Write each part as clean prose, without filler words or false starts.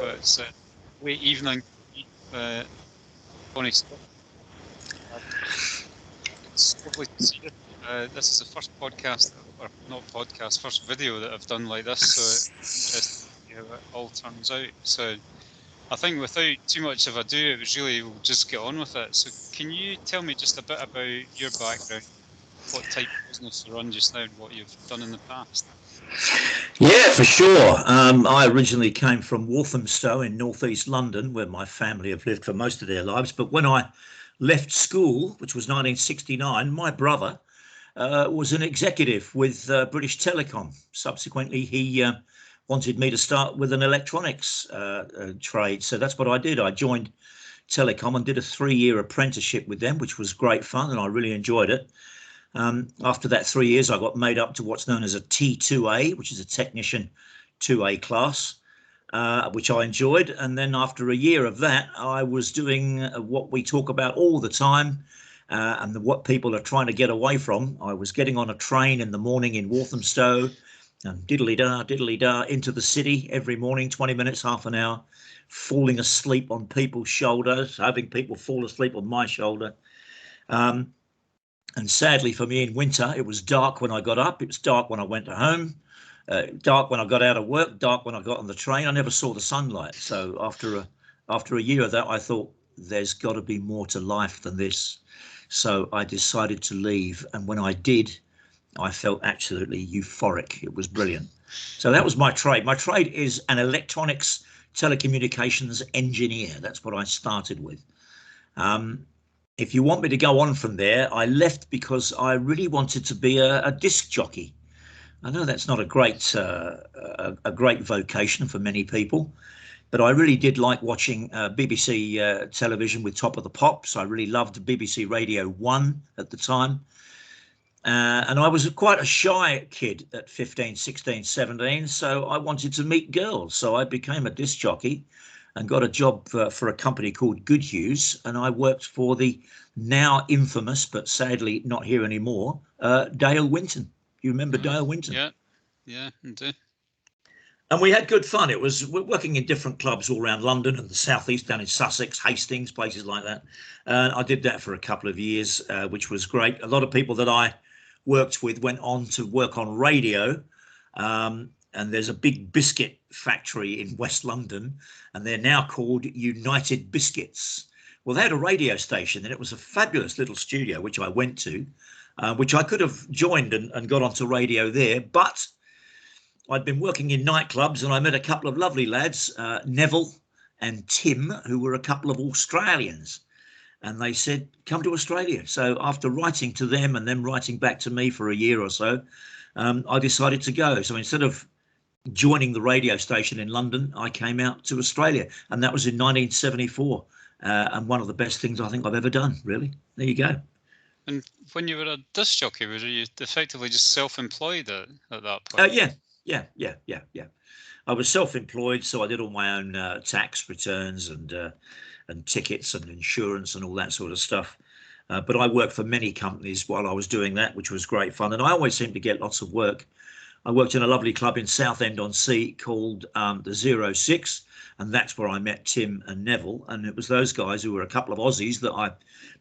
but it's late evening. Bonnie, it's lovely to see you. This is the first podcast, or not podcast, first video that I've done like this, so it's interesting to see how it all turns out. So I think without too much of ado, it was really, we'll just get on with it. So can you tell me just a bit about your background, what type of business you run just now, and what you've done in the past? Yeah, for sure. I originally came from Walthamstow in northeast London, where my family have lived for most of their lives. But when I left school, which was 1969, my brother was an executive with British Telecom. Subsequently, he wanted me to start with an electronics trade. So that's what I did. I joined Telecom and did a 3-year apprenticeship with them, which was great fun, and I really enjoyed it. After that 3 years, I got made up to what's known as a T2A, which is a technician 2A class, which I enjoyed. And then after a year of that, I was doing what we talk about all the time, and what people are trying to get away from. I was getting on a train in the morning in Walthamstow, and diddly-da into the city every morning, 20 minutes, half an hour, falling asleep on people's shoulders, having people fall asleep on my shoulder. And sadly for me, in winter, it was dark when I got up. It was dark when I went home, dark when I got out of work, dark when I got on the train. I never saw the sunlight. So after a year of that, I thought there's got to be more to life than this. So I decided to leave. And when I did, I felt absolutely euphoric. It was brilliant. So that was my trade. My trade is an electronics telecommunications engineer. That's what I started with. If you want me to go on from there, I left because I really wanted to be a disc jockey. I know that's not a great vocation for many people, but I really did like watching BBC television with Top of the Pops. I really loved BBC Radio 1 at the time. And I was quite a shy kid at 15, 16, 17, so I wanted to meet girls. So I became a disc jockey and got a job for a company called Goodhue, and I worked for the now infamous, but sadly not here anymore, Dale Winton. You remember Dale Winton? Yeah, I do. And we had good fun. It was working in different clubs all around London and the southeast, down in Sussex, Hastings, places like that. And I did that for a couple of years, which was great. A lot of people that I worked with went on to work on radio. And there's a big biscuit factory in West London, and they're now called United Biscuits. Well, they had a radio station, and it was a fabulous little studio, which I went to, which I could have joined and got onto radio there. But I'd been working in nightclubs, and I met a couple of lovely lads, Neville and Tim, who were a couple of Australians. And they said, come to Australia. So after writing to them and then writing back to me for a year or so, I decided to go. So instead of joining the radio station in London, I came out to Australia, and that was in 1974. And one of the best things I think I've ever done, really. There you go. And when you were a disc jockey, were you effectively just self-employed at that point? Yeah. I was self-employed, so I did all my own tax returns and tickets and insurance and all that sort of stuff. But I worked for many companies while I was doing that, which was great fun. And I always seemed to get lots of work. I worked in a lovely club in Southend-on-Sea called the 06, and that's where I met Tim and Neville. And it was those guys who were a couple of Aussies that I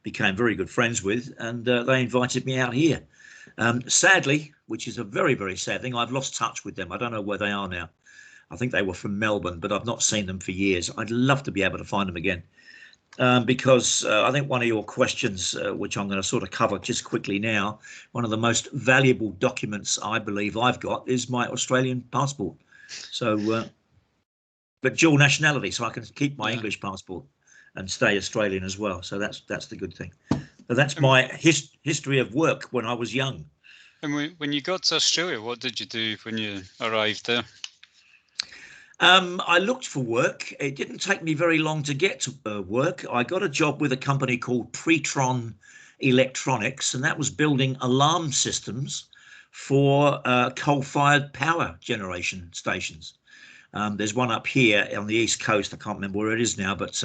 became very good friends with, and they invited me out here. Sadly, which is a very, very sad thing, I've lost touch with them. I don't know where they are now. I think they were from Melbourne, but I've not seen them for years. I'd love to be able to find them again. Because I think one of your questions, which I'm going to sort of cover just quickly now, one of the most valuable documents I believe I've got is my Australian passport. So, but dual nationality, so I can keep my English passport and stay Australian as well. So that's the good thing. But that's my history of work when I was young. And when you got to Australia, what did you do when you arrived there? I looked for work. It didn't take me very long to get to work. I got a job with a company called Pretron Electronics, and that was building alarm systems for coal-fired power generation stations. There's one up here on the East Coast. I can't remember where it is now, but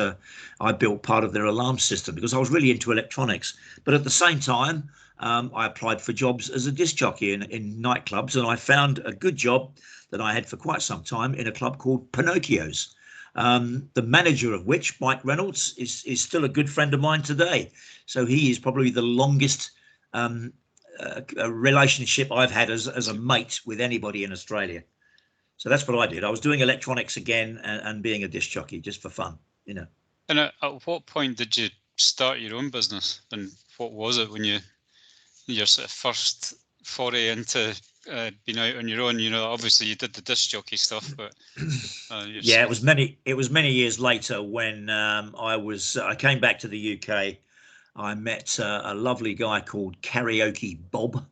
I built part of their alarm system because I was really into electronics. But at the same time, I applied for jobs as a disc jockey in nightclubs, and I found a good job that I had for quite some time in a club called Pinocchio's. the manager of which, Mike Reynolds, is still a good friend of mine today. So he is probably the longest relationship I've had as a mate with anybody in Australia. So that's what I did. I was doing electronics again and being a disc jockey just for fun, you know. And at what point did you start your own business? And what was it when your sort of first foray into being out on your own? You know, obviously you did the disc jockey stuff, but yeah, it was many years later when I came back to the UK. I met a lovely guy called Karaoke Bob.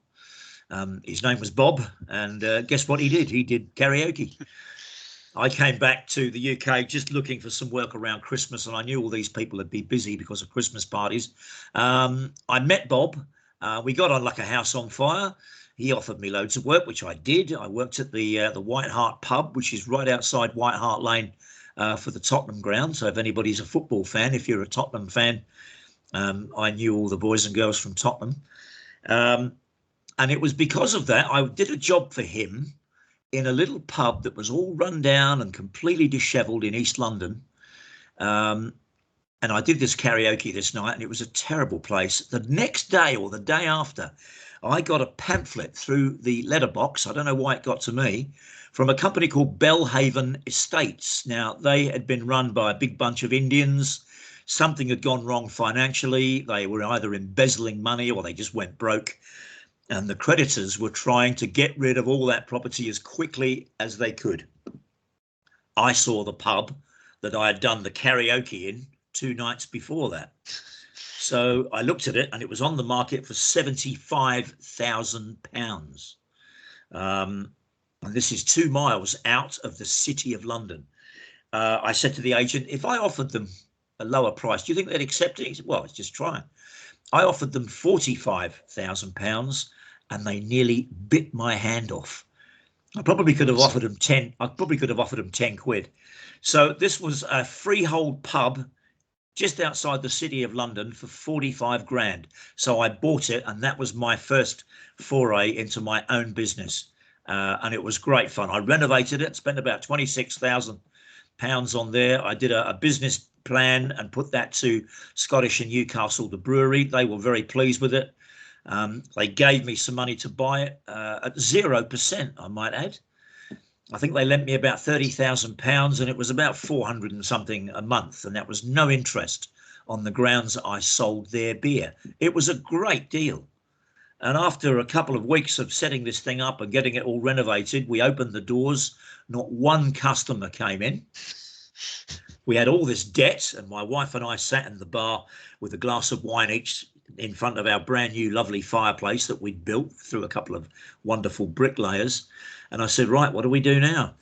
His name was Bob, and guess what he did? He did karaoke. I came back to the UK just looking for some work around Christmas, and I knew all these people would be busy because of Christmas parties. I met Bob. We got on like a house on fire. He offered me loads of work, which I did. I worked at the White Hart pub, which is right outside White Hart Lane for the Tottenham ground. So if anybody's a football fan, if you're a Tottenham fan, I knew all the boys and girls from Tottenham. And it was because of that, I did a job for him in a little pub that was all run down and completely dishevelled in East London. And I did this karaoke this night, and it was a terrible place. The next day or the day after, I got a pamphlet through the letterbox. I don't know why it got to me, from a company called Belhaven Estates. Now, they had been run by a big bunch of Indians. Something had gone wrong financially. They were either embezzling money or they just went broke. And the creditors were trying to get rid of all that property as quickly as they could. I saw the pub that I had done the karaoke in 2 nights before that. So I looked at it, and it was on the market for £75,000. And this is 2 miles out of the city of London. I said to the agent, if I offered them a lower price, do you think they'd accept it? He said, well, let's just try it. I offered them £45,000, and they nearly bit my hand off. I probably could have offered them 10. I probably could have offered them 10 quid. So this was a freehold pub just outside the city of London for 45 grand. So I bought it, and that was my first foray into my own business. And it was great fun. I renovated it, spent about £26,000 on there. I did a business plan and put that to Scottish and Newcastle, the brewery. They were very pleased with it. They gave me some money to buy it at 0%, I might add. I think they lent me about £30,000, and it was about 400 and something a month, and that was no interest, on the grounds that I sold their beer. It was a great deal. And after a couple of weeks of setting this thing up and getting it all renovated, we opened the doors. Not one customer came in. We had all this debt, and my wife and I sat in the bar with a glass of wine each in front of our brand new lovely fireplace that we'd built through a couple of wonderful bricklayers. And I said, right, what do we do now?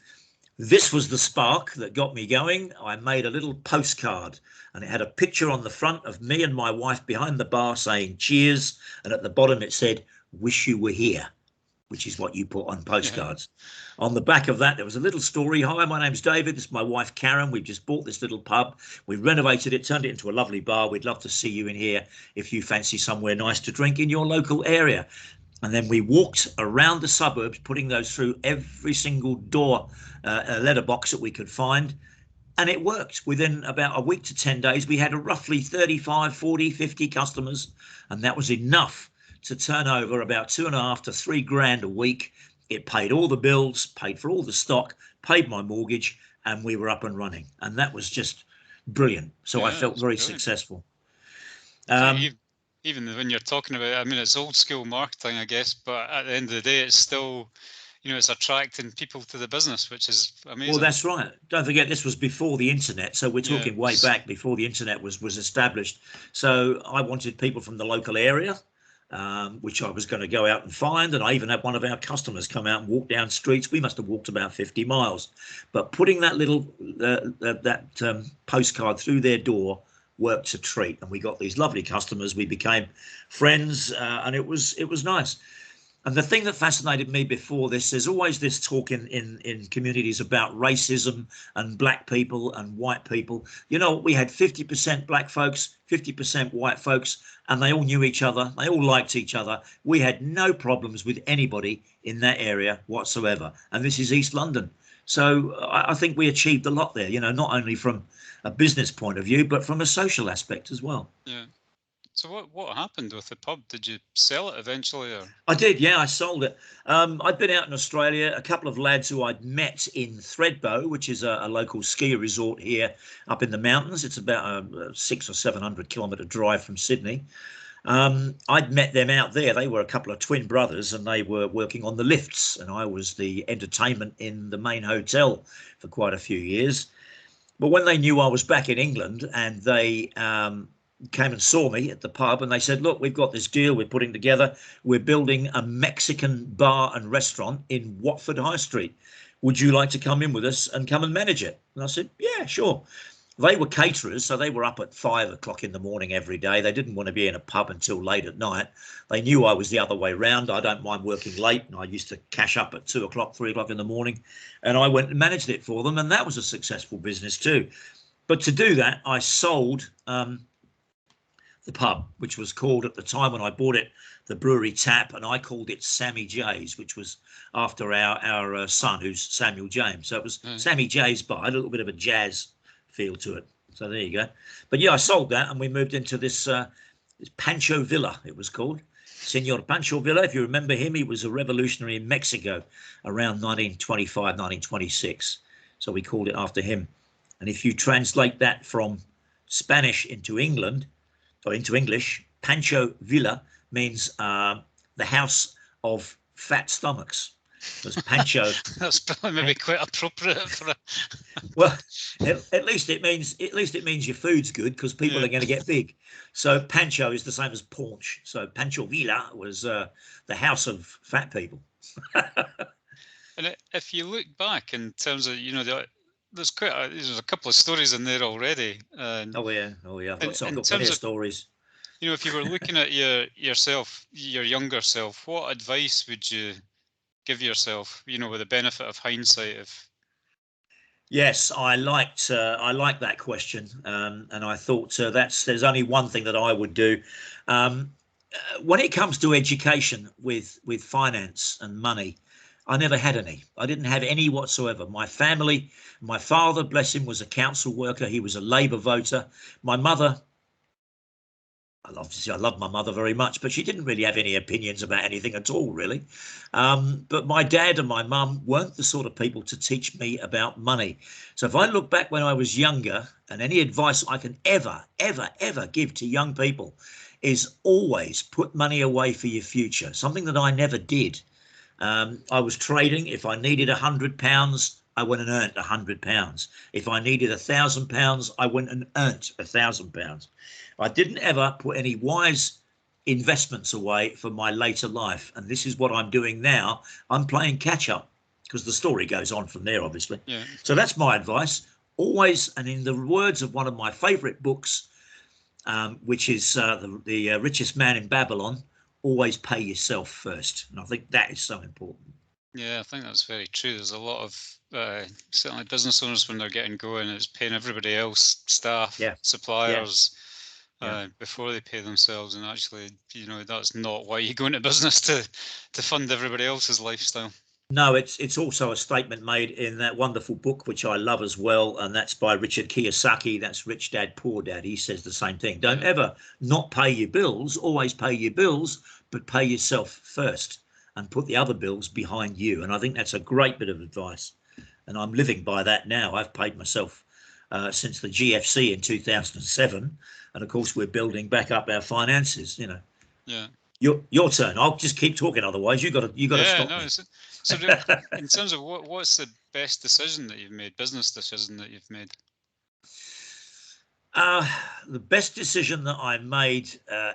This was the spark that got me going. I made a little postcard, and it had a picture on the front of me and my wife behind the bar saying cheers. And at the bottom it said, wish you were here, which is what you put on postcards. Yeah. On the back of that, there was a little story. Hi, my name's David. This is my wife, Karen. We've just bought this little pub. We renovated it, turned it into a lovely bar. We'd love to see you in here if you fancy somewhere nice to drink in your local area. And then we walked around the suburbs, putting those through every single door letterbox that we could find. And it worked. Within about a week to 10 days, we had roughly 35, 40, 50 customers. And that was enough to turn over about 2.5 to 3 grand a week. It paid all the bills, paid for all the stock, paid my mortgage, and we were up and running. And that was just brilliant. So I felt very successful. Even when you're talking about it, I mean, it's old school marketing, I guess, but at the end of the day, it's still, it's attracting people to the business, which is amazing. Well, that's right. Don't forget, this was before the internet. So we're talking way back before the internet was established. So I wanted people from the local area, which I was going to go out and find. And I even had one of our customers come out and walk down streets. We must have walked about 50 miles. But putting that little postcard through their door worked a treat, and we got these lovely customers. We became friends, and it was nice. And the thing that fascinated me before this, there's always this talk in communities about racism and black people and white people. We had 50% black folks, 50% white folks, and they all knew each other. They all liked each other. We had no problems with anybody in that area whatsoever. And this is East London. So I think we achieved a lot there, not only from a business point of view, but from a social aspect as well. Yeah. So what happened with the pub? Did you sell it eventually, or? I did, yeah, I sold it. I'd been out in Australia, a couple of lads who I'd met in Thredbo, which is a local ski resort here up in the mountains. It's about a 600 or 700 kilometre drive from Sydney. I'd met them out there. They were a couple of twin brothers and they were working on the lifts, and I was the entertainment in the main hotel for quite a few years. But when they knew I was back in England, and they came and saw me at the pub, and they said, look, we've got this deal we're putting together. We're building a Mexican bar and restaurant in Watford High Street. Would you like to come in with us and come and manage it? And I said, yeah, sure. They were caterers, so they were up at 5 o'clock in the morning every day. They didn't want to be in a pub until late at night. They knew I was the other way round. I don't mind working late, and I used to cash up at 2 o'clock, 3 o'clock in the morning, and I went and managed it for them, and that was a successful business too. But to do that, I sold the pub, which was called, at the time when I bought it, the Brewery Tap, and I called it Sammy J's, which was after our son, who's Samuel James. So it was Sammy J's Bar, a little bit of a jazz feel to it. So there you go. But yeah, I sold that, and we moved into this Pancho Villa, it was called. Senor Pancho Villa, if you remember him, he was a revolutionary in Mexico around 1925, 1926. So we called it after him. And if you translate that from Spanish into England, or into English, Pancho Villa means the house of fat stomachs. Because Pancho, That's probably maybe quite appropriate for a. well, at least it means your food's good, because people are going to get big. So Pancho is the same as paunch. So Pancho Villa was the house of fat people. And if you look back in terms of, there's there's a couple of stories in there already. Oh yeah. I've got plenty of stories. If you were looking at your younger self, what advice would you give yourself? With the benefit of hindsight, Yes, I liked that question, and I thought there's only one thing that I would do. When it comes to education with finance and money, I never had any. I didn't have any whatsoever. My family, my father, bless him, was a council worker. He was a Labour voter. My mother, I loved my mother very much, but she didn't really have any opinions about anything at all, really. But my dad and my mum weren't the sort of people to teach me about money. So if I look back when I was younger, and any advice I can ever give to young people is always put money away for your future, something that I never did. I was trading. If I needed £100, I went and earned £100. If I needed £1,000, I went and earned £1,000. I didn't ever put any wise investments away for my later life. And this is what I'm doing now. I'm playing catch up, because the story goes on from there, obviously. Yeah. So that's my advice. Always, and in the words of one of my favorite books, which is the Richest Man in Babylon, always pay yourself first. And I think that is so important. Yeah, I think that's very true. There's a lot of certainly business owners, when they're getting going, it's paying everybody else, staff, suppliers, before they pay themselves. And actually, that's not why you go into business, to fund everybody else's lifestyle. No, it's also a statement made in that wonderful book, which I love as well, and that's by Richard Kiyosaki. That's Rich Dad, Poor Dad. He says the same thing. Don't ever not pay your bills. Always pay your bills, but pay yourself first, and put the other bills behind you. And I think that's a great bit of advice, and I'm living by that now. I've paid myself since the GFC in 2007, and of course we're building back up our finances. Yeah. Your turn. I'll just keep talking. Otherwise, you got to stop me. So in terms of what's the best decision that you've made, business decision that you've made? The best decision that I made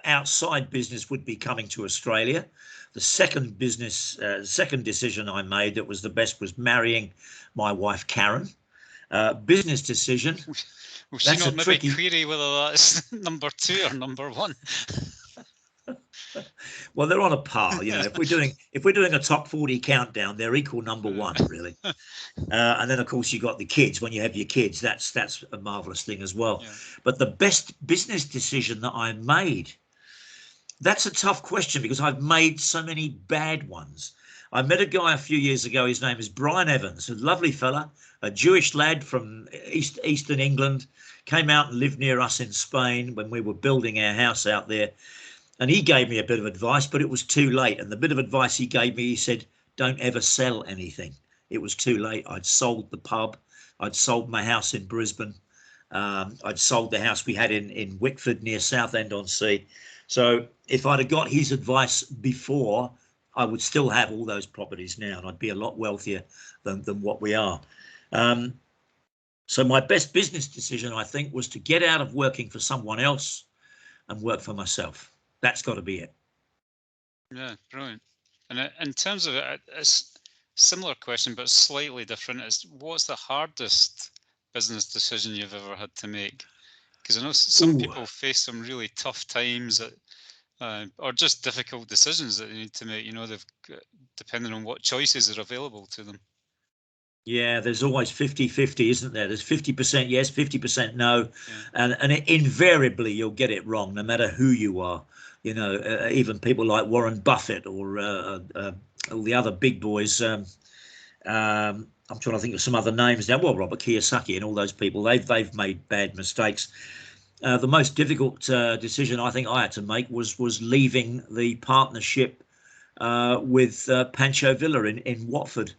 outside business would be coming to Australia. The second decision I made that was the best was marrying my wife Karen. Business decision. Was she not maybe query whether that's number 2 or number 1? Well, they're on a par. If we're doing a top 40 countdown, they're equal number 1, really. And then of course you got the kids. When you have your kids, that's a marvelous thing as well. But the best business decision that I made, that's a tough question, because I've made so many bad ones. I met a guy a few years ago. His name is Brian Evans, a lovely fella, a Jewish lad from Eastern England, came out and lived near us in Spain when we were building our house out there. And he gave me a bit of advice, but it was too late. And the bit of advice he gave me, he said, don't ever sell anything. It was too late. I'd sold the pub. I'd sold my house in Brisbane. I'd sold the house we had in Whitford near Southend-on-Sea. So if I'd have got his advice before, I would still have all those properties now, and I'd be a lot wealthier than what we are. So my best business decision, I think, was to get out of working for someone else and work for myself. That's got to be it. Yeah, brilliant. And in terms of it, it's a similar question, but slightly different. Is what's the hardest business decision you've ever had to make? Because I know some people face some really tough times or just difficult decisions that they need to make. They've depending on what choices are available to them. Yeah, there's always 50-50, isn't there? There's 50% yes, 50% no. Yeah. And invariably you'll get it wrong, no matter who you are. Even people like Warren Buffett or all the other big boys. I'm trying to think of some other names now. Well, Robert Kiyosaki and all those people, they've made bad mistakes. The most difficult decision I think I had to make was leaving the partnership with Pancho Villa in Watford.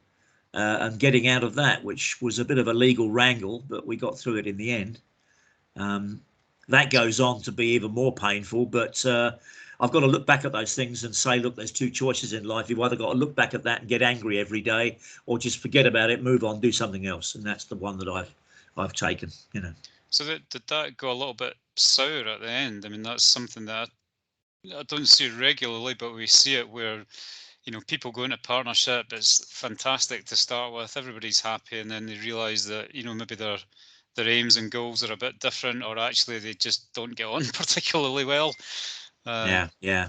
And getting out of that, which was a bit of a legal wrangle, but we got through it in the end. That goes on to be even more painful, but I've got to look back at those things and say, look, there's two choices in life. You've either got to look back at that and get angry every day, or just forget about it, move on, do something else. And that's the one that I've taken. So did that go a little bit sour at the end? I mean, that's something that I don't see regularly, but we see it where people go into partnership. It's fantastic to start with. Everybody's happy, and then they realise that maybe their aims and goals are a bit different, or actually they just don't get on particularly well. Yeah.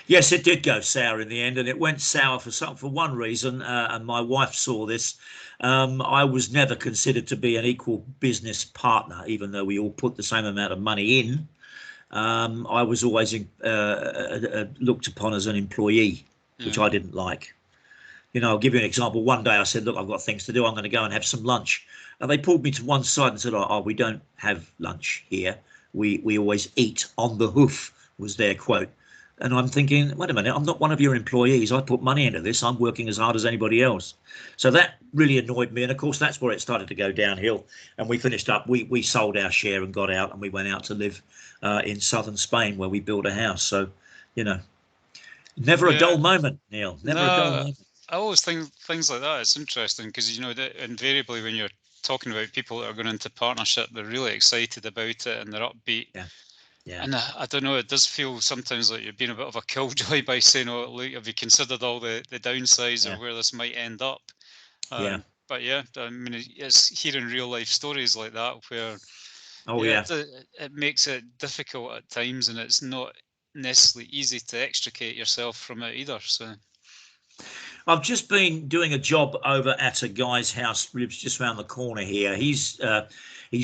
Yes, it did go sour in the end, and it went sour for one reason, and my wife saw this. I was never considered to be an equal business partner, even though we all put the same amount of money in. I was always looked upon as an employee, which I didn't like. I'll give you an example. One day I said, look, I've got things to do. I'm going to go and have some lunch. And they pulled me to one side and said, oh, we don't have lunch here. We always eat on the hoof, was their quote. And I'm thinking, wait a minute, I'm not one of your employees. I put money into this. I'm working as hard as anybody else. So that really annoyed me. And of course, that's where it started to go downhill. And we finished up, we sold our share and got out, and we went out to live in southern Spain, where we built a house. So, never a dull moment, Neil. Never a dull moment. I always think things like that. It's interesting because, that invariably when you're talking about people that are going into partnership, they're really excited about it and they're upbeat. Yeah. And I don't know, it does feel sometimes like you're being a bit of a killjoy by saying, oh, look, have you considered all the downsides or where this might end up? But yeah, I mean, it's hearing real life stories like that where it makes it difficult at times, and it's not necessarily easy to extricate yourself from it either. So I've just been doing a job over at a guy's house, lives just around the corner here. He's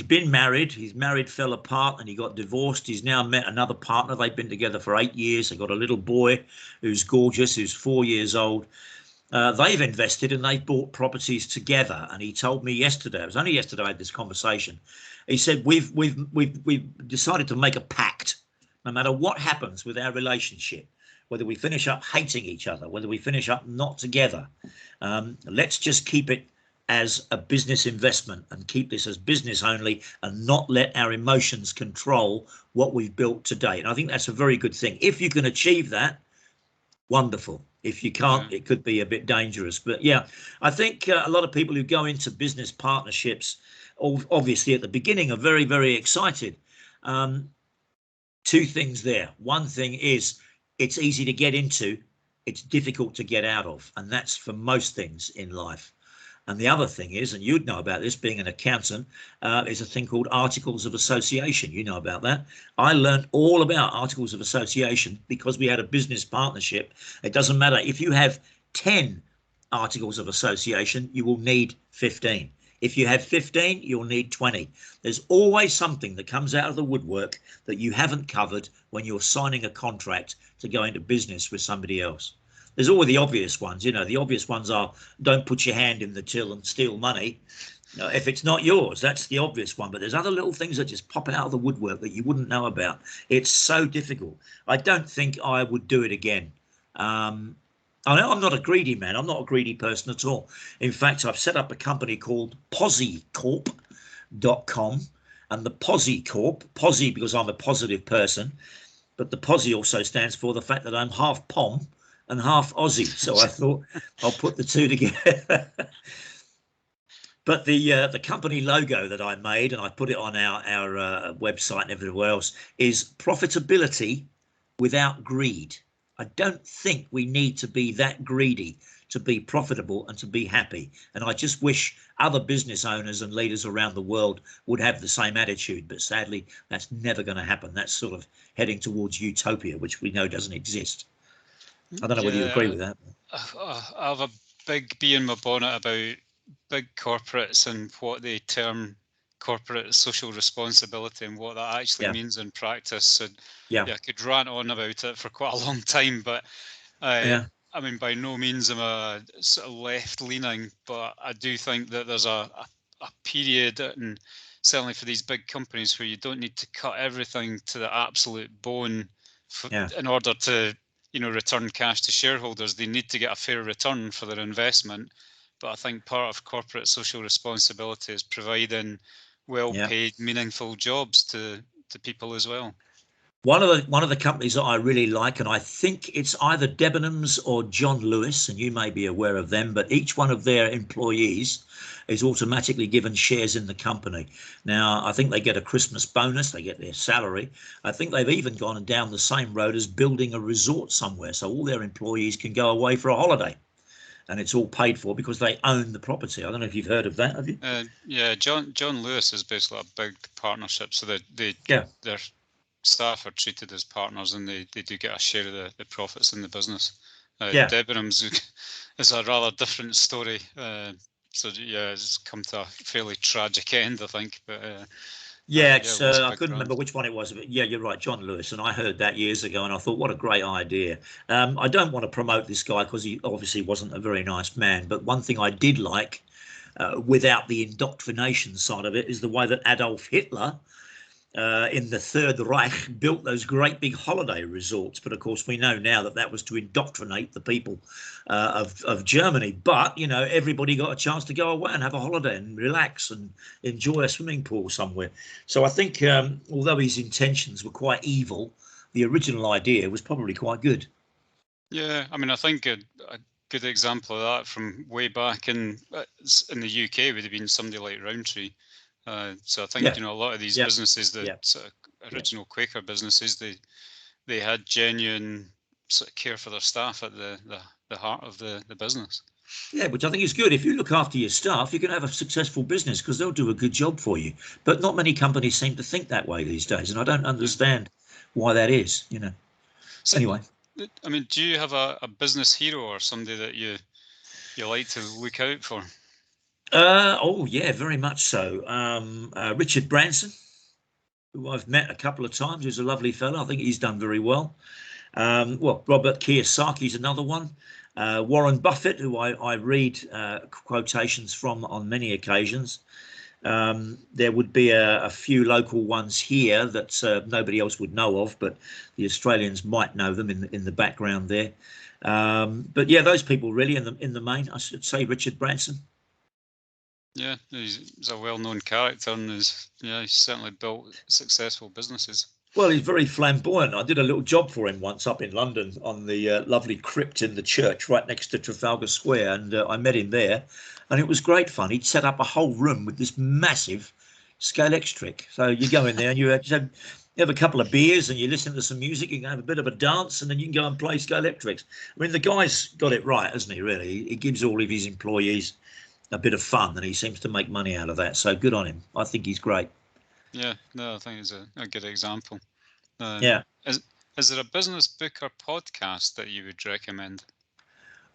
been married. His marriage fell apart and he got divorced. He's now met another partner. They've been together for 8 years. They've got a little boy who's gorgeous, who's 4 years old. They've invested and they've bought properties together. And he told me yesterday, it was only yesterday I had this conversation. He said, we've decided to make a pact. No matter what happens with our relationship, whether we finish up hating each other, whether we finish up not together, let's just keep it as a business investment and keep this as business only and not let our emotions control what we've built today. And I think that's a very good thing. If you can achieve that, wonderful. If you can't, it could be a bit dangerous. But yeah, I think a lot of people who go into business partnerships, obviously at the beginning, are very, very excited. Two things there. One thing is it's easy to get into, it's difficult to get out of. And that's for most things in life. And the other thing is, and you'd know about this being an accountant, is a thing called Articles of Association. You know about that. I learned all about Articles of Association because we had a business partnership. It doesn't matter. If you have 10 Articles of Association, you will need 15. If you have 15, you'll need 20. There's always something that comes out of the woodwork that you haven't covered when you're signing a contract to go into business with somebody else. There's all the obvious ones, the obvious ones are don't put your hand in the till and steal money. If it's not yours, that's the obvious one. But there's other little things that just pop out of the woodwork that you wouldn't know about. It's so difficult. I don't think I would do it again. I know I'm not a greedy man. I'm not a greedy person at all. In fact, I've set up a company called posiecorp.com, and the Posie Corp, Posie because I'm a positive person, but the Posie also stands for the fact that I'm half Pom and half Aussie. So I thought I'll put the two together. But the company logo that I made, and I put it on our website and everywhere else, is profitability without greed. I don't think we need to be that greedy to be profitable and to be happy. And I just wish other business owners and leaders around the world would have the same attitude. But sadly, that's never going to happen. That's sort of heading towards utopia, which we know doesn't exist. I don't know whether you agree with that. I have a big bee in my bonnet about big corporates and what they term corporate social responsibility and what that actually means in practice. And I could rant on about it for quite a long time, but I mean, by no means am I sort of left-leaning, but I do think that there's a period, and certainly for these big companies, where you don't need to cut everything to the absolute bone in order to return cash to shareholders. They need to get a fair return for their investment. But I think part of corporate social responsibility is providing well-paid, meaningful jobs to people as well. One of the companies that I really like, and I think it's either Debenhams or John Lewis, and you may be aware of them, but each one of their employees is automatically given shares in the company. Now, I think they get a Christmas bonus, they get their salary. I think they've even gone down the same road as building a resort somewhere, so all their employees can go away for a holiday. And it's all paid for because they own the property. I don't know if you've heard of that, have you? John Lewis is basically a big partnership, so their staff are treated as partners, and they do get a share of the profits in the business. Debenhams is a rather different story. It's come to a fairly tragic end, I think. But I couldn't remember which one it was, but you're right, John Lewis, and I heard that years ago, and I thought, what a great idea. I don't want to promote this guy because he obviously wasn't a very nice man, but one thing I did like, without the indoctrination side of it, is the way that Adolf Hitler in the Third Reich built those great big holiday resorts. But of course, we know now that was to indoctrinate the people of Germany. But, everybody got a chance to go away and have a holiday and relax and enjoy a swimming pool somewhere. So I think although his intentions were quite evil, the original idea was probably quite good. Yeah, I mean, I think a good example of that from way back in the UK would have been somebody like Roundtree. So I think a lot of these businesses, the sort of original Quaker businesses, they had genuine sort of care for their staff at the heart of the business. Yeah, which I think is good. If you look after your staff, you can have a successful business because they'll do a good job for you. But not many companies seem to think that way these days, and I don't understand why that is. So, anyway, I mean, do you have a business hero or somebody that you like to look out for? Very much so. Richard Branson, who I've met a couple of times, who's a lovely fellow. I think he's done very well. Robert Kiyosaki is another one. Warren Buffett, who I read quotations from on many occasions. There would be a few local ones here that nobody else would know of, but the Australians might know them in the background there. Those people really in the main. I should say Richard Branson. Yeah, he's a well-known character, and he's certainly built successful businesses. Well, he's very flamboyant. I did a little job for him once up in London on the lovely crypt in the church right next to Trafalgar Square, and I met him there, and it was great fun. He'd set up a whole room with this massive Scalextric. So you go in there and you have a couple of beers and you listen to some music, you can have a bit of a dance, and then you can go and play Scalextrics. I mean, the guy's got it right, hasn't he, really? He gives all of his employees a bit of fun, and he seems to make money out of that. So good on him. I think he's great. Yeah, no, I think it's a good example. Is there a business book or podcast that you would recommend?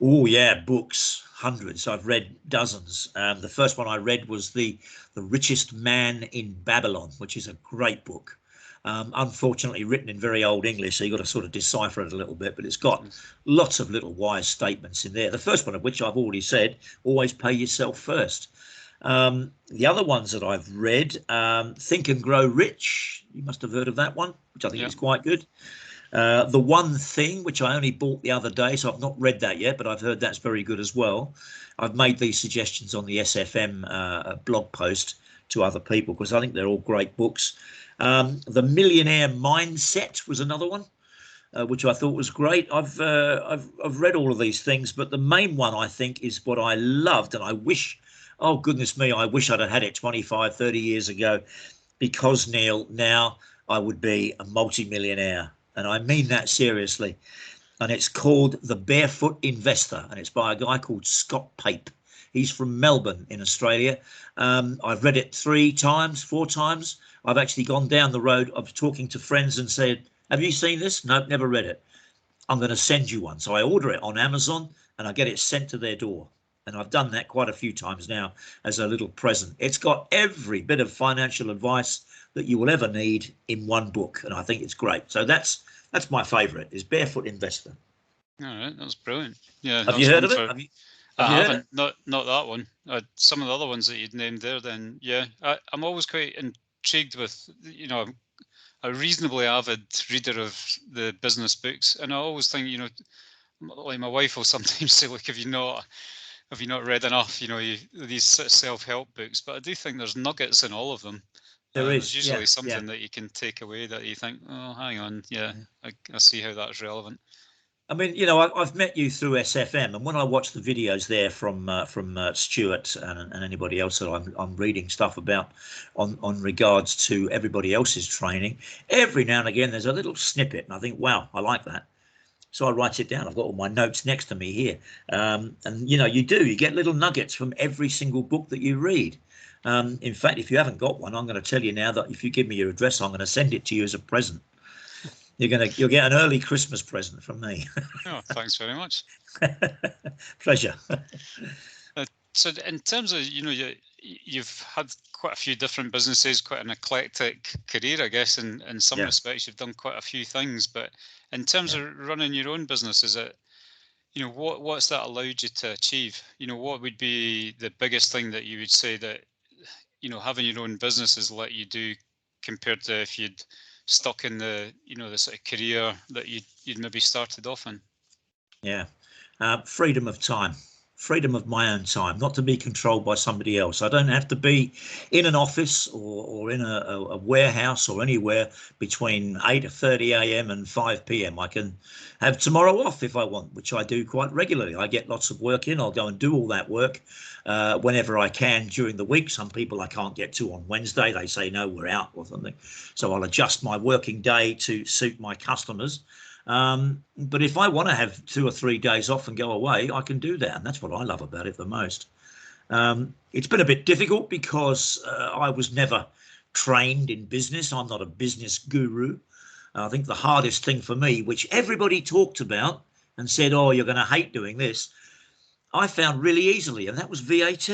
Oh yeah, books, hundreds. I've read dozens. The first one I read was the Richest Man in Babylon, which is a great book. Unfortunately written in very old English, so you've got to sort of decipher it a little bit, but it's got lots of little wise statements in there. The first one of which I've already said, always pay yourself first. The other ones that I've read, Think and Grow Rich, you must have heard of that one, which I think is quite good. The One Thing, which I only bought the other day, so I've not read that yet, but I've heard that's very good as well. I've made these suggestions on the SFM blog post to other people because I think they're all great books. The Millionaire Mindset was another one, which I thought was great. I've read all of these things, but the main one I think is what I loved, and I wish, oh goodness me, I wish I'd have had it 25, 30 years ago, because Neil, now I would be a multi-millionaire. And I mean that seriously. And it's called The Barefoot Investor, and it's by a guy called Scott Pape. He's from Melbourne in Australia. I've read it 3 times, 4 times. I've actually gone down the road of talking to friends and said, have you seen this? No, never read it. I'm going to send you one. So I order it on Amazon and I get it sent to their door. And I've done that quite a few times now as a little present. It's got every bit of financial advice that you will ever need in one book, and I think it's great. So that's my favourite, is Barefoot Investor. All right, that's brilliant. Yeah, have you heard of it? I haven't. Not that one. Some of the other ones that you'd named there. Then yeah, I'm always quite intrigued with, you know, I'm a reasonably avid reader of the business books, and I always think, you know, like my wife will sometimes say, look, have you not read enough, you know, these self-help books? But I do think there's nuggets in all of them. There's usually something that you can take away that you think, oh, hang on, I see how that's relevant. I mean, you know, I've met you through SFM, and when I watch the videos there from Stuart and anybody else that I'm reading stuff about on regards to everybody else's training, every now and again there's a little snippet, and I think, wow, I like that. So I write it down. I've got all my notes next to me here. And, you know, you get little nuggets from every single book that you read. In fact, if you haven't got one, I'm going to tell you now that if you give me your address, I'm going to send it to you as a present. You'll get an early Christmas present from me. Oh, thanks very much. Pleasure. So in terms of, you know, you've had quite a few different businesses, quite an eclectic career, I guess, in some respects. You've done quite a few things, but in terms of running your own business, is it, you know, what's that allowed you to achieve? You know, what would be the biggest thing that you would say that, you know, having your own business has let you do compared to if you'd stuck in the, you know, the sort of career that you'd maybe started off in? Yeah, freedom of time. Freedom of my own time, not to be controlled by somebody else. I don't have to be in an office or in a warehouse or anywhere between 8:30 a.m. and 5 p.m. I can have tomorrow off if I want, which I do quite regularly. I get lots of work in. I'll go and do all that work whenever I can during the week. Some people I can't get to on Wednesday. They say, no, we're out or something. So I'll adjust my working day to suit my customers. But if I want to have 2 or 3 days off and go away, I can do that. And that's what I love about it the most. It's been a bit difficult because I was never trained in business. I'm not a business guru. I think the hardest thing for me, which everybody talked about and said, oh, you're going to hate doing this, I found really easily, and that was VAT.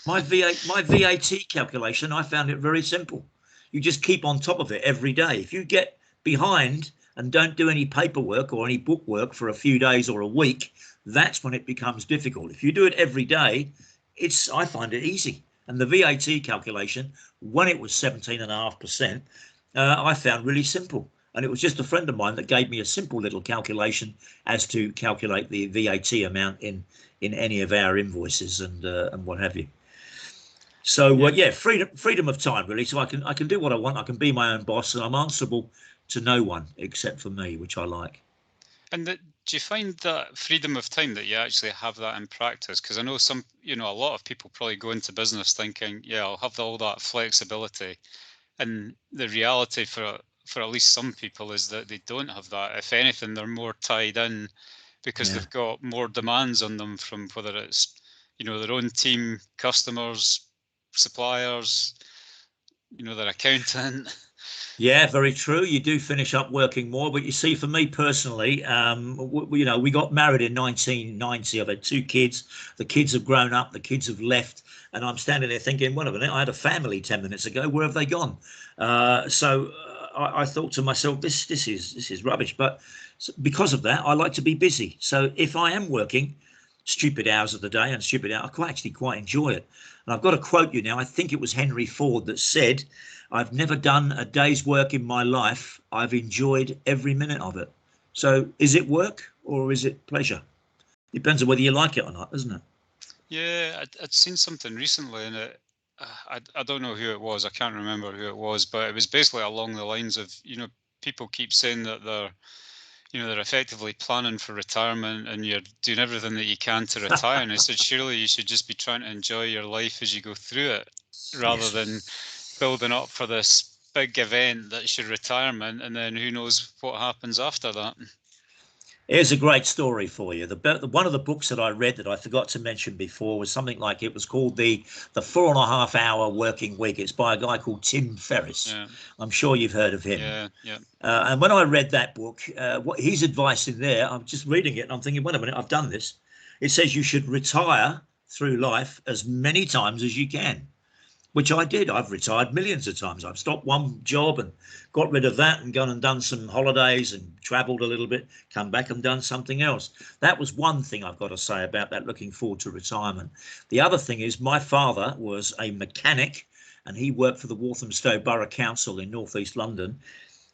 My VAT calculation, I found it very simple. You just keep on top of it every day. If you get behind and don't do any paperwork or any book work for a few days or a week, that's when it becomes difficult. If you do it every day, I find it easy. And the VAT calculation, when it was 17.5%, I found really simple. And it was just a friend of mine that gave me a simple little calculation as to calculate the VAT amount in any of our invoices and what have you. So freedom of time, really. So I can do what I want. I can be my own boss, and I'm answerable to no one except for me, which I like. And do you find that freedom of time, that you actually have that in practice? Because I know a lot of people probably go into business thinking, yeah, I'll have all that flexibility. And the reality for at least some people is that they don't have that. If anything, they're more tied in because they've got more demands on them from whether it's, you know, their own team, customers, suppliers, you know, their accountant. Yeah, very true. You do finish up working more, but you see, for me personally, we got married in 1990. I've had 2 kids. The kids have grown up. The kids have left, and I'm standing there thinking, wait a minute, I had a family 10 minutes ago. Where have they gone? So I thought to myself, this is rubbish. But because of that, I like to be busy. So if I am working stupid hours of the day and stupid hours, I actually quite enjoy it. And I've got to quote you now. I think it was Henry Ford that said, "I've never done a day's work in my life. I've enjoyed every minute of it." So is it work or is it pleasure? Depends on whether you like it or not, doesn't it? Yeah, I'd seen something recently, and I don't know who it was. I can't remember who it was, but it was basically along the lines of, people keep saying that they're effectively planning for retirement, and you're doing everything that you can to retire. And I said, surely you should just be trying to enjoy your life as you go through it, rather Yes. than building up for this big event that's your retirement, and then who knows what happens after that. Here's a great story for you. One of the books that I read that I forgot to mention before was something like, it was called the 4.5 hour working week. It's by a guy called Tim Ferriss. Yeah, I'm sure you've heard of him. yeah, yeah. And when I read that book, what his advice in there, I'm just reading it and I'm thinking, wait a minute, I've done this. It says you should retire through life as many times as you can, which I did. I've retired millions of times. I've stopped one job and got rid of that and gone and done some holidays and traveled a little bit, come back and done something else. That was one thing I've got to say about that, looking forward to retirement. The other thing is, my father was a mechanic and he worked for the Walthamstow Borough Council in northeast London.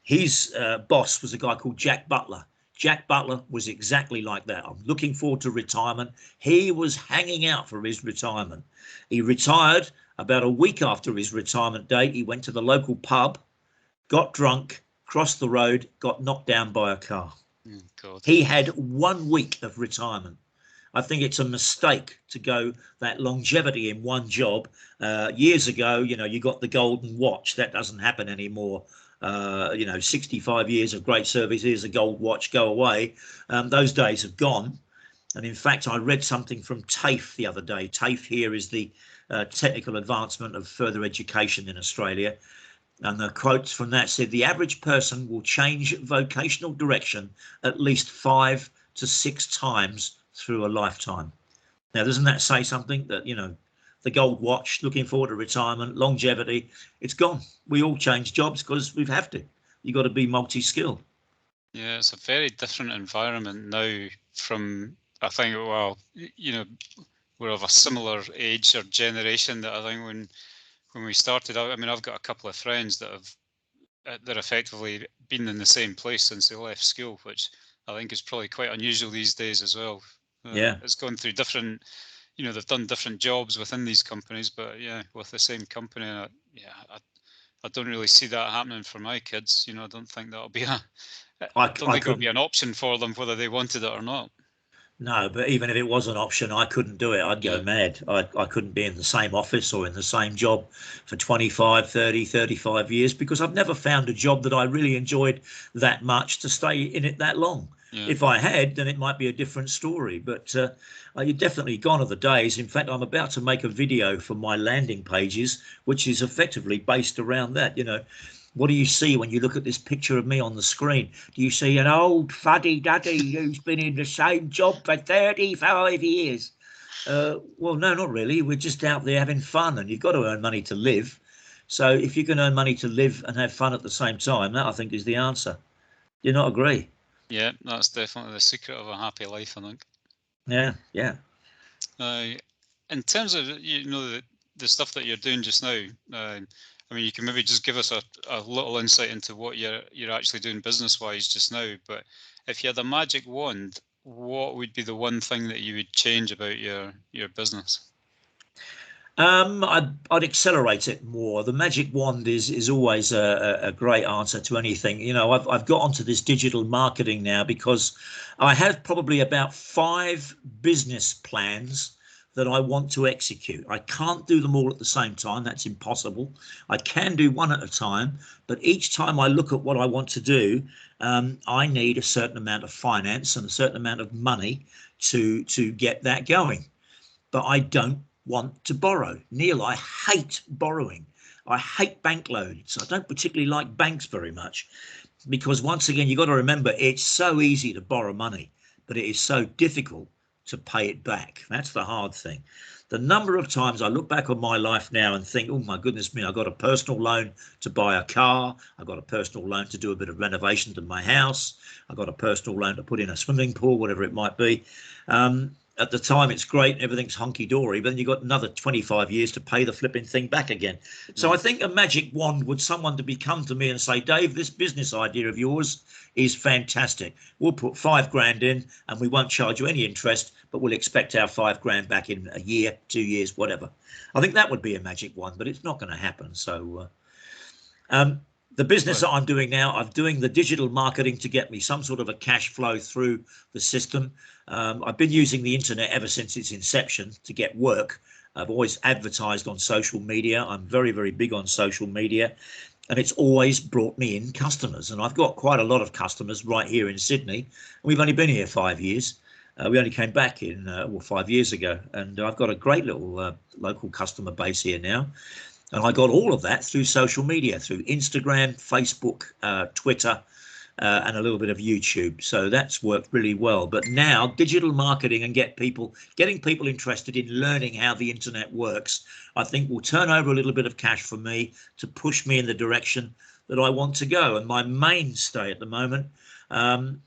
His boss was a guy called Jack Butler. Jack Butler was exactly like that. I'm looking forward to retirement. He was hanging out for his retirement. He retired about a week after his retirement date. He went to the local pub, got drunk, crossed the road, got knocked down by a car. God. He had 1 week of retirement. I think it's a mistake to go that longevity in one job. Years ago, you got the golden watch. That doesn't happen anymore. 65 years of great service, here's a gold watch, go away. Those days have gone. And in fact, I read something from TAFE the other day. TAFE here is the Technical Advancement of Further Education in Australia. And the quotes from that said, the average person will change vocational direction at least 5 to 6 times through a lifetime. Now, doesn't that say something? That, the gold watch, looking forward to retirement, longevity, it's gone. We all change jobs because we have to. You've got to be multi-skilled. Yeah, it's a very different environment now from, I think, well, we're of a similar age or generation that I think when we started out, I mean, I've got a couple of friends that have, they're effectively been in the same place since they left school, which I think is probably quite unusual these days as well. Yeah. It's gone through different, they've done different jobs within these companies, but yeah, with the same company, I don't really see that happening for my kids. I don't think that'll be I don't think it'll be an option for them whether they wanted it or not. No, but even if it was an option, I couldn't do it. I'd go mad. I couldn't be in the same office or in the same job for 25, 30, 35 years because I've never found a job that I really enjoyed that much to stay in it that long. Yeah. If I had, then it might be a different story. But you're definitely gone are the days. In fact, I'm about to make a video for my landing pages, which is effectively based around that. What do you see when you look at this picture of me on the screen? Do you see an old fuddy-duddy who's been in the same job for 35 years? Well, no, not really. We're just out there having fun, and you've got to earn money to live. So if you can earn money to live and have fun at the same time, that I think is the answer. Do you not agree? Yeah, that's definitely the secret of a happy life, I think. Yeah, yeah. In terms of the stuff that you're doing just now, I mean, you can maybe just give us a little insight into what you're actually doing business-wise just now. But if you had a magic wand, what would be the one thing that you would change about your business? I'd accelerate it more. The magic wand is always a great answer to anything. I've got onto this digital marketing now because I have probably about 5 business plans that I want to execute. I can't do them all at the same time. That's impossible. I can do one at a time, but each time I look at what I want to do, I need a certain amount of finance and a certain amount of money to get that going. But I don't want to borrow. Neil, I hate borrowing. I hate bank loans. I don't particularly like banks very much because once again, you've got to remember it's so easy to borrow money, but it is so difficult to pay it back. That's the hard thing. The number of times I look back on my life now and think, oh my goodness me, I got a personal loan to buy a car. I got a personal loan to do a bit of renovation to my house. I got a personal loan to put in a swimming pool, whatever it might be. At the time, it's great. Everything's hunky-dory, but then you've got another 25 years to pay the flipping thing back again. So I think a magic wand would someone to come to me and say, Dave, this business idea of yours is fantastic. We'll put 5 grand in and we won't charge you any interest, but we'll expect our 5 grand back in a year, 2 years, whatever. I think that would be a magic wand, but it's not going to happen. So the business that I'm doing now, I'm doing the digital marketing to get me some sort of a cash flow through the system. I've been using the internet ever since its inception to get work. I've always advertised on social media. I'm very, very big on social media, and it's always brought me in customers. And I've got quite a lot of customers right here in Sydney. We've only been here 5 years. We only came back in 5 years ago, and I've got a great little local customer base here now. And I got all of that through social media, through Instagram, Facebook, Twitter, and a little bit of YouTube. So that's worked really well. But now digital marketing and getting people interested in learning how the internet works, I think will turn over a little bit of cash for me to push me in the direction that I want to go. And my mainstay at the moment, I'm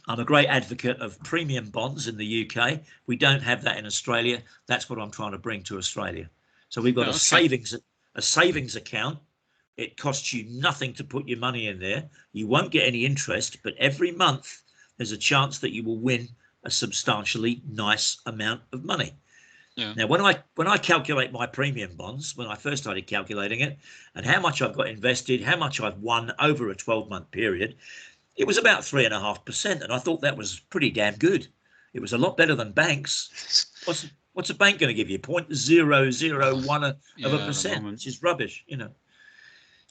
a great advocate of premium bonds in the UK. We don't have that in Australia. That's what I'm trying to bring to Australia. So we've got a savings account. It costs you nothing to put your money in there. You won't get any interest, but every month there's a chance that you will win a substantially nice amount of money. Yeah. Now, when I calculate my premium bonds, when I first started calculating it, and how much I've got invested, how much I've won over a 12-month period, it was about 3.5%, and I thought that was pretty damn good. It was a lot better than banks. What's a bank going to give you? 0.001 of a percent, which is rubbish, you know.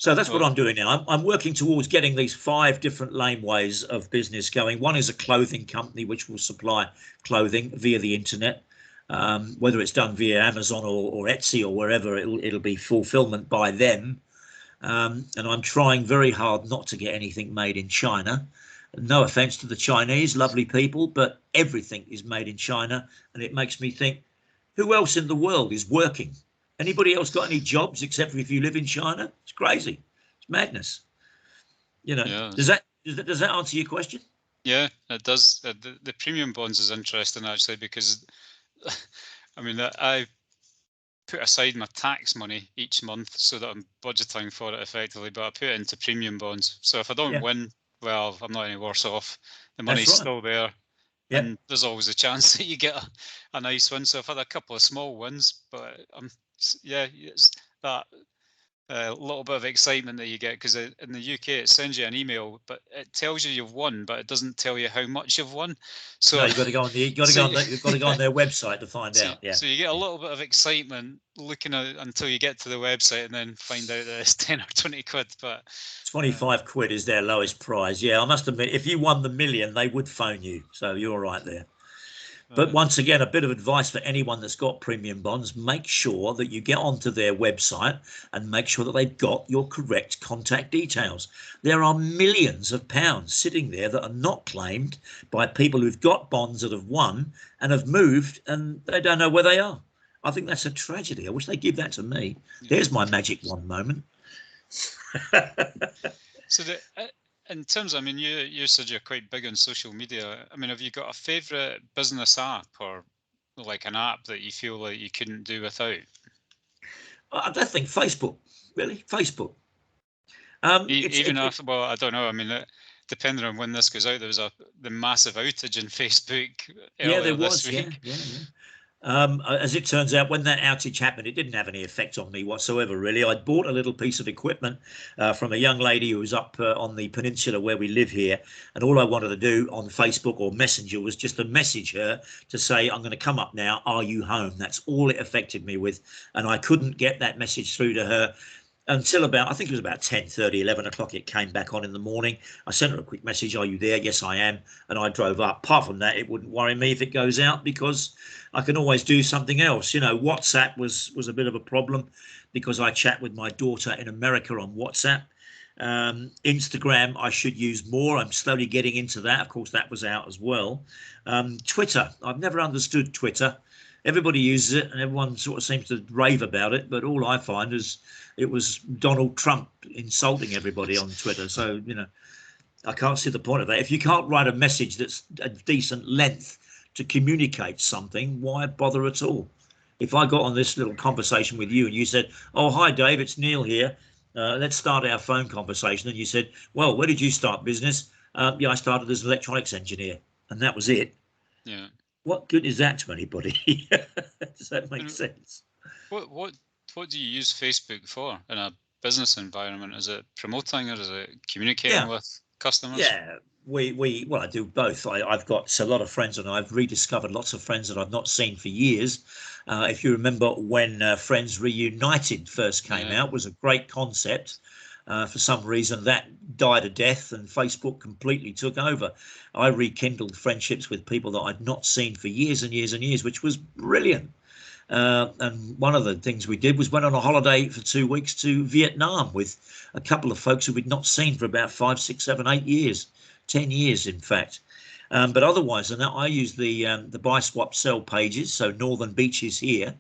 So that's what I'm doing now. I'm working towards getting these 5 different laneways of business going. One is a clothing company which will supply clothing via the internet, whether it's done via Amazon or Etsy or wherever. It'll be fulfillment by them. And I'm trying very hard not to get anything made in China. No offense to the Chinese, lovely people, but everything is made in China, and it makes me think, who else in the world is working? Anybody else got any jobs except for if you live in China? It's crazy. It's madness. You know, yeah. Does that answer your question? Yeah, it does. The premium bonds is interesting actually, because I mean, I put aside my tax money each month so that I'm budgeting for it effectively, but I put it into premium bonds. So if I don't win, well, I'm not any worse off. The money's still there. Yep. And there's always a chance that you get a nice win. So I've had a couple of small wins, but it's that little bit of excitement that you get, because in the UK it sends you an email, but it tells you you've won, but it doesn't tell you how much you've won. So you've got to go on you've got to go on their website to find out. Yeah. So you get a little bit of excitement looking at it until you get to the website and then find out that it's 10 or 20 quid. But 25 quid is their lowest prize. Yeah, I must admit, if you won the million, they would phone you. So you're right there. But once again, a bit of advice for anyone that's got premium bonds: make sure that you get onto their website and make sure that they've got your correct contact details. There are millions of pounds sitting there that are not claimed by people who've got bonds that have won and have moved, and they don't know where they are. I think that's a tragedy. I wish they'd give that to me. There's my magic wand moment. So in terms, I mean, you said you're quite big on social media. I mean, have you got a favourite business app, or like an app that you feel like you couldn't do without? I don't think Facebook, really. Facebook. Even after, well, I don't know. I mean, depending on when this goes out, there was the massive outage in Facebook earlier this week. Yeah. As it turns out, when that outage happened, it didn't have any effect on me whatsoever, really. I'd bought a little piece of equipment from a young lady who was up on the peninsula where we live here, and all I wanted to do on Facebook or Messenger was just to message her to say, I'm going to come up now, are you home? That's all it affected me with, and I couldn't get that message through to her until about, I think it was about 10:30, 11 o'clock. It came back on in the morning. I sent her a quick message, are you there? Yes, I am. And I drove up. Apart from that, it wouldn't worry me if it goes out, because I can always do something else. You know, WhatsApp was a bit of a problem because I chat with my daughter in America on WhatsApp. Instagram, I should use more. I'm slowly getting into that. Of course, that was out as well. Twitter, I've never understood Twitter. Everybody uses it and everyone sort of seems to rave about it. But all I find is it was Donald Trump insulting everybody on Twitter. So, I can't see the point of that. If you can't write a message that's a decent length to communicate something, why bother at all? If I got on this little conversation with you and you said, "Oh, hi, Dave, it's Neil here. Let's start our phone conversation." And you said, "Well, where did you start business?" Yeah, I started as an electronics engineer. And that was it. Yeah. What good is that to anybody? Does that make sense? What do you use Facebook for in a business environment? Is it promoting or is it communicating Yeah. with customers? Yeah, well, I do both. I've got a lot of friends, and I've rediscovered lots of friends that I've not seen for years. If you remember when Friends Reunited first came out, was a great concept. For some reason, that died a death, and Facebook completely took over. I rekindled friendships with people that I'd not seen for years and years and years, which was brilliant. And one of the things we did was went on a holiday for 2 weeks to Vietnam with a couple of folks who we'd not seen for about 5, 6, 7, 8 years, 10 years, in fact. But otherwise than that, I use the buy, swap, sell pages. So Northern Beaches here.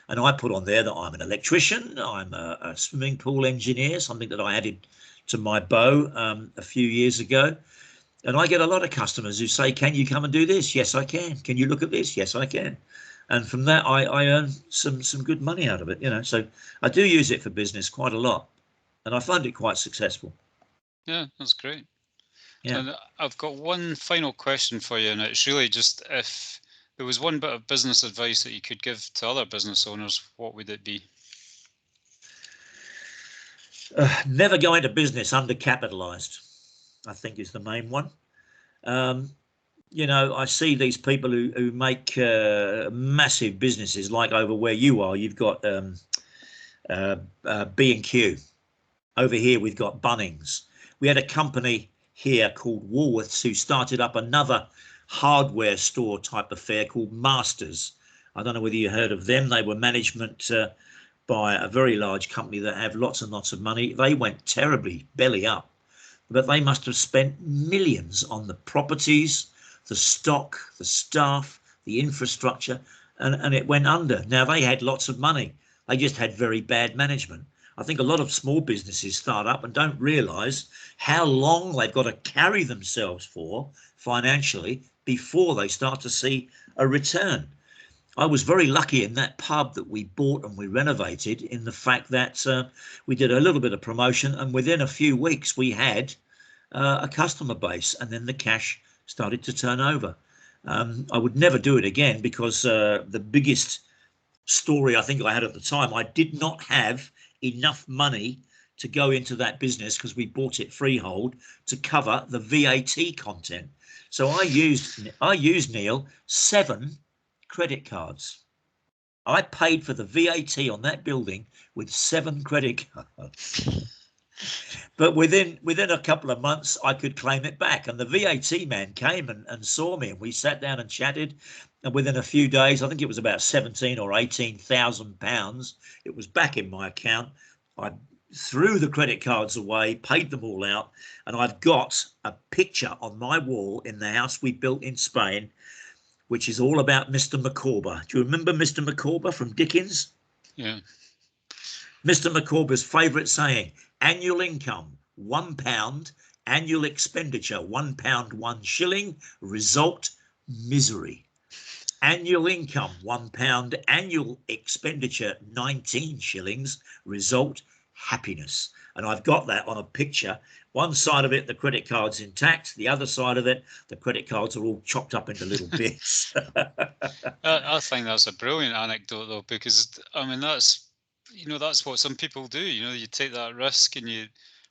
And I put on there that I'm an electrician, I'm a swimming pool engineer, something that I added to my bow a few years ago. And I get a lot of customers who say, "Can you come and do this?" "Yes, I can." "Can you look at this?" "Yes, I can." And from that, I earn some good money out of it, So I do use it for business quite a lot, and I find it quite successful. Yeah, that's great. Yeah. And I've got one final question for you, and it's really just if there was one bit of business advice that you could give to other business owners, what would it be? Never go into business undercapitalized, I think, is the main one. I see these people who make massive businesses, like over where you are. You've got B&Q. Over here, we've got Bunnings. We had a company here called Woolworths who started up another hardware store type affair called Masters. I don't know whether you heard of them. They were management by a very large company that have lots and lots of money. They went terribly belly up, but they must have spent millions on the properties, the stock, the staff, the infrastructure, and it went under. Now, they had lots of money. They just had very bad management. I think a lot of small businesses start up and don't realise how long they've got to carry themselves for financially before they start to see a return. I was very lucky in that pub that we bought and we renovated, in the fact that we did a little bit of promotion, and within a few weeks we had a customer base, and then the cash started to turn over. I would never do it again because the biggest story I think I had at the time, I did not have enough money to go into that business, because we bought it freehold, to cover the VAT content. So I used, Neil, 7 credit cards. I paid for the VAT on that building with 7 credit cards. But within a couple of months, I could claim it back. And the VAT man came and saw me, and we sat down and chatted. And within a few days, I think it was about 17 or 18,000 pounds, it was back in my account. I threw the credit cards away, paid them all out, and I've got a picture on my wall in the house we built in Spain, which is all about Mr. Micawber. Do you remember Mr. Micawber from Dickens? Yeah. Mr. Micawber's favourite saying: annual income £1, annual expenditure £1, 1 shilling, result misery. Annual income £1, annual expenditure 19 shillings, result happiness. And I've got that on a picture. One side of it, the credit card's intact. The other side of it, the credit cards are all chopped up into little bits. I think that's a brilliant anecdote, though, because I mean that's what some people do. You take that risk and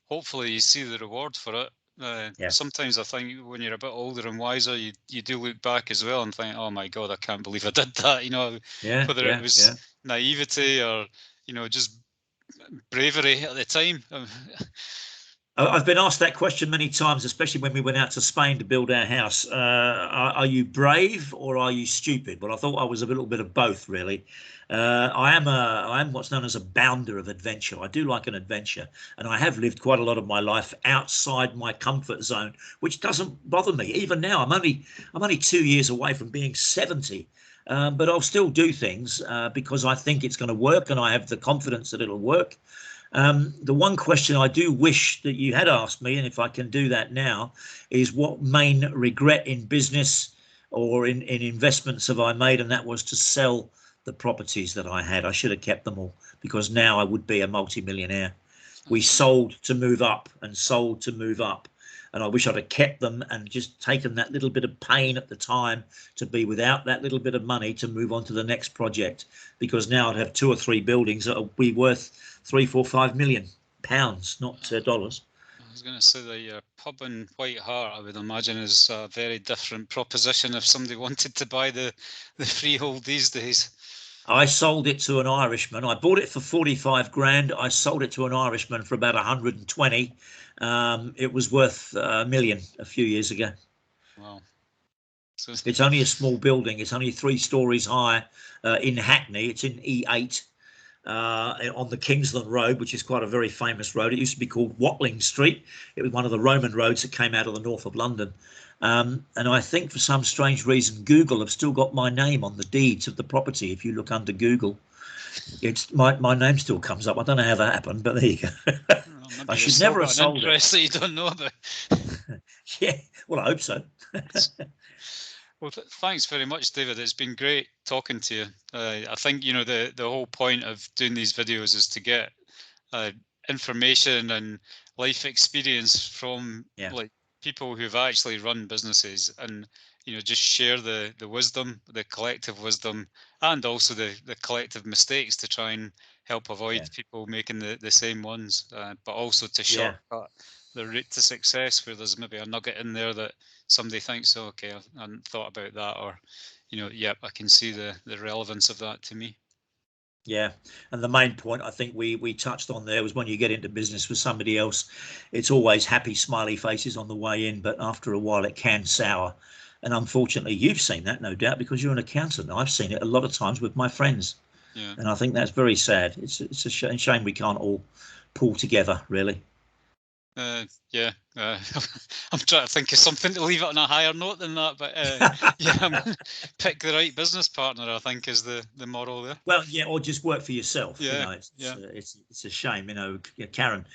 hopefully you see the reward for it. Yeah. Sometimes I think when you're a bit older and wiser, you do look back as well and think, "Oh my God, I can't believe I did that." Whether it was naivety or just bravery at the time. I've been asked that question many times, especially when we went out to Spain to build our house. Are you brave or are you stupid? Well, I thought I was a little bit of both, really. I am what's known as a bounder of adventure. I do like an adventure, and I have lived quite a lot of my life outside my comfort zone, which doesn't bother me. Even now, I'm only 2 years away from being 70. But I'll still do things because I think it's going to work, and I have the confidence that it'll work. The one question I do wish that you had asked me, and if I can do that now, is what main regret in business or in investments have I made? And that was to sell the properties that I had. I should have kept them all, because now I would be a multimillionaire. We sold to move up and sold to move up. And I wish I'd have kept them and just taken that little bit of pain at the time to be without that little bit of money to move on to the next project, because now I'd have 2 or 3 buildings that will be worth 3, 4, 5 million pounds, not dollars. I was going to say the pub in White Hart, I would imagine, is a very different proposition if somebody wanted to buy the freehold these days. I sold it to an Irishman. I bought it for 45 grand. I sold it to an Irishman for about 120. It was worth $1 million a few years ago. Wow. So it's only a small building. It's only 3 stories high in Hackney. It's in E8 on the Kingsland Road, which is quite a very famous road. It used to be called Watling Street. It was one of the Roman roads that came out of the north of London. And I think for some strange reason, Google have still got my name on the deeds of the property. If you look under Google, it's my name still comes up. I don't know how that happened, but there you go. Well, I should never have sold it. That you don't know about. Yeah, well, I hope so. Well, thanks very much, David. It's been great talking to you. I think, you know, the whole point of doing these videos is to get information and life experience from like people who've actually run businesses, and, you know, just share the wisdom, the collective wisdom, and also the collective mistakes to try and help avoid people making the same ones, but also to shortcut the route to success where there's maybe a nugget in there that somebody thinks, oh, okay, I hadn't thought about that, or, you know, yep, I can see the relevance of that to me. Yeah, and the main point I think we touched on there was, when you get into business with somebody else, it's always happy, smiley faces on the way in, but after a while it can sour. And unfortunately, you've seen that, no doubt, because you're an accountant. I've seen it a lot of times with my friends, and I think that's very sad. It's a shame we can't all pull together, really. I'm trying to think of something to leave it on a higher note than that, but pick the right business partner, I think, is the moral there. Well, yeah, or just work for yourself. You know, it's a shame. You know, Karen,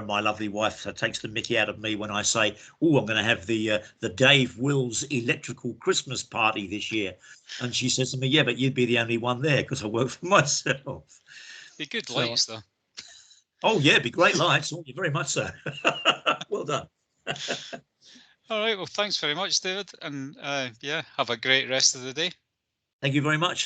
my lovely wife, takes the mickey out of me when I say, "Oh, I'm going to have the Dave Wills electrical Christmas party this year," and she says to me, "Yeah, but you'd be the only one there because I work for myself." Be good lights, though. Oh yeah, be great lights. Oh, very much so. Well done. All right. Well, thanks very much, David, and have a great rest of the day. Thank you very much.